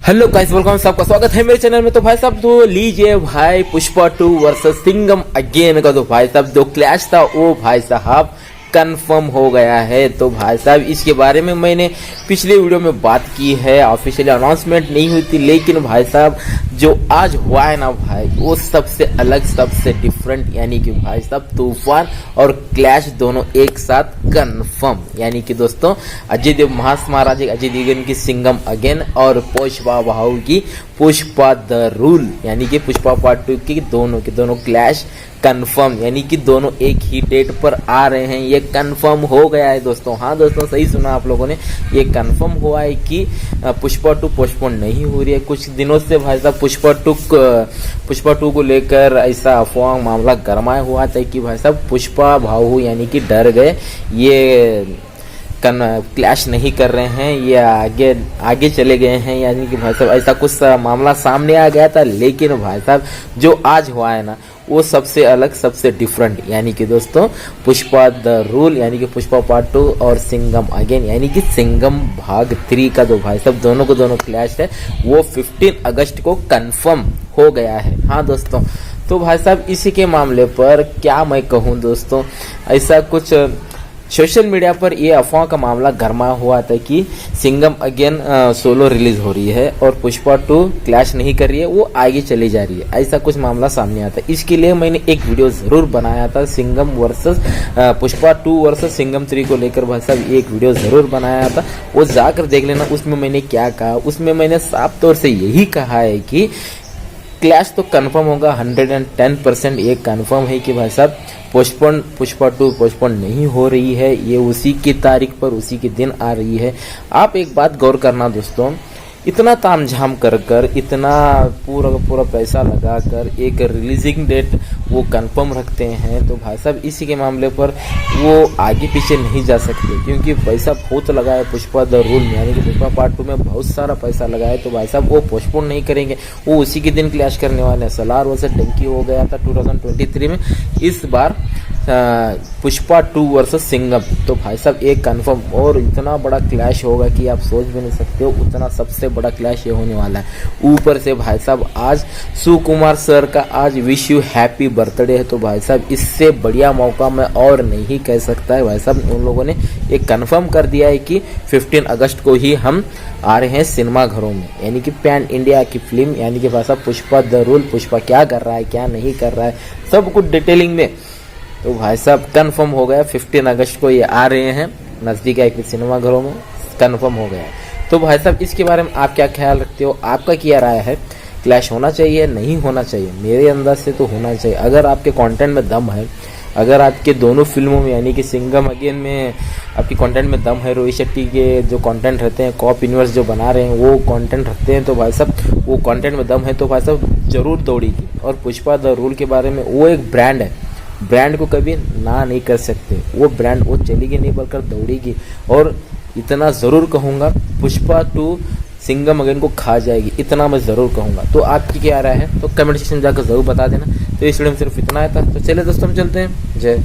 Hello guys, welcome, सबका स्वागत है मेरे चैनल में। तो भाई साहब तो लीजिए भाई, पुष्पा 2 वर्सेस सिंघम अगेन का तो भाई साहब जो क्लैश था वो भाई साहब कंफर्म हो गया है। तो भाई साहब इसके बारे में मैंने पिछले वीडियो में बात की है, ऑफिशियली अनाउंसमेंट नहीं हुई थी, लेकिन भाई साहब जो आज हुआ है ना भाई, वो सबसे अलग, सबसे डिफरेंट, यानी कि भाई साहब तूफान और क्लैश दोनों एक साथ कंफर्म। यानी कि दोस्तों अजय देव महाराज अजय देवगन की सिंघम अगेन और पुष्पा भाऊ की पुष्पा द रूल, यानी कि पुष्पा पार्ट 2 की दोनों क्लैश कंफर्म, यानी कि दोनों एक ही डेट पर आ रहे हैं। ये कंफर्म हो गया है दोस्तों। हाँ दोस्तों, सही सुना आप लोगों ने, ये कंफर्म हुआ है कि पुष्पा 2 पोस्टपोन नहीं हो रही है। कुछ दिनों से भाई साहब पुष्पा 2 को लेकर ऐसा अफवाह मामला गरमाया हुआ था कि भाई साहब पुष्पा भाऊ यानी कि डर गए, ये क्लैश नहीं कर रहे हैं, ये आगे चले गए हैं, यानी कि भाई साहब ऐसा कुछ मामला सामने आ गया था। लेकिन भाई साहब जो आज हुआ है ना, वो सबसे अलग, सबसे डिफरेंट, यानी कि दोस्तों पुष्पा द रूल, यानी कि पुष्पा पार्ट 2 और सिंघम अगेन, यानी कि सिंघम भाग 3 का तो भाई साहब दोनों क्लैश है, वो 15 अगस्त को कंफर्म हो गया है। हाँ दोस्तों, तो भाई साहब इसी के मामले पर क्या मैं कहूँ दोस्तों, ऐसा कुछ सोशल मीडिया पर ये अफवाह का मामला गरमा हुआ था कि सिंघम अगेन सोलो रिलीज हो रही है और पुष्पा 2 क्लैश नहीं कर रही है, वो आगे चली जा रही है, ऐसा कुछ मामला सामने आता है। इसके लिए मैंने एक वीडियो जरूर बनाया था, सिंघम वर्सेस पुष्पा 2 वर्सेस सिंघम 3 को लेकर भाई साहब एक वीडियो जरूर बनाया था, वो जाकर देख लेना। उसमें मैंने क्या कहा, उसमें मैंने साफ तौर से यही कहा है कि क्लैश तो कंफर्म होगा, 110% ये कंफर्म है कि भाई साहब पुष्पा 2 पोस्टपोन नहीं हो रही है, ये उसी की तारीख पर, उसी के दिन आ रही है। आप एक बात गौर करना दोस्तों, इतना तामझाम कर इतना पूरा पैसा लगाकर एक रिलीजिंग डेट वो कंफर्म रखते हैं, तो भाई साहब इसी के मामले पर वो आगे पीछे नहीं जा सकते, क्योंकि पैसा बहुत लगा है पुष्पा द रूल में, यानी कि पुष्पा पार्ट 2 में बहुत सारा पैसा लगा है। तो भाई साहब वो पोस्टपोन नहीं करेंगे, वो उसी के दिन क्लैश करने वाले हैं। सलार वर्सेस डंकी हो गया था 2023 में, इस बार पुष्पा 2 वर्सेस सिंघम, तो भाई साहब एक कंफर्म, और इतना बड़ा क्लैश होगा कि आप सोच भी नहीं सकते हो, उतना सबसे बड़ा क्लैश ये होने वाला है। ऊपर से भाई साहब आज सुकुमार सर का आज विश यू हैप्पी बर्थडे है, तो भाई साहब इससे बढ़िया मौका मैं और नहीं कह सकता है। भाई साहब उन लोगों ने एक कंफर्म कर दिया है कि 15 अगस्त को ही हम आ रहे हैं सिनेमा घरों में, यानी कि पैन इंडिया की फिल्म, यानी कि भाई साहब पुष्पा द रूल, पुष्पा क्या कर रहा है क्या नहीं कर रहा है सब कुछ डिटेलिंग में, तो भाई साहब कंफर्म हो गया 15 अगस्त को ये आ रहे हैं नजदीक आए सिनेमा घरों में, कंफर्म हो गया है। तो भाई साहब इसके बारे में आप क्या ख्याल रखते हो, आपका क्या राय है, क्लैश होना चाहिए नहीं होना चाहिए? मेरे अंदाज से तो होना चाहिए। अगर आपके कंटेंट में दम है, अगर आपके दोनों फिल्मों में यानी कि सिंघम अगेन में आपकी कंटेंट में दम है, रोहित शेट्टी के जो कंटेंट रहते हैं, कॉप यूनिवर्स जो बना रहे हैं वो कंटेंट रखते हैं, तो भाई साहब वो कंटेंट में दम है तो भाई साहब जरूर दौड़ेगी। और पुष्पा द रूल के बारे में, वो एक ब्रांड है, ब्रांड को कभी ना नहीं कर सकते, वो ब्रांड वो चलेगी नहीं बल्कि दौड़ेगी। और इतना जरूर कहूँगा पुष्पा 2 सिंघम अगेन को खा जाएगी, इतना मैं जरूर कहूँगा। तो आपकी क्या राय है तो कमेंट सेक्शन में जाकर जरूर बता देना। तो इस वीडियो में सिर्फ इतना था, तो चलिए दोस्तों हम चलते हैं। जय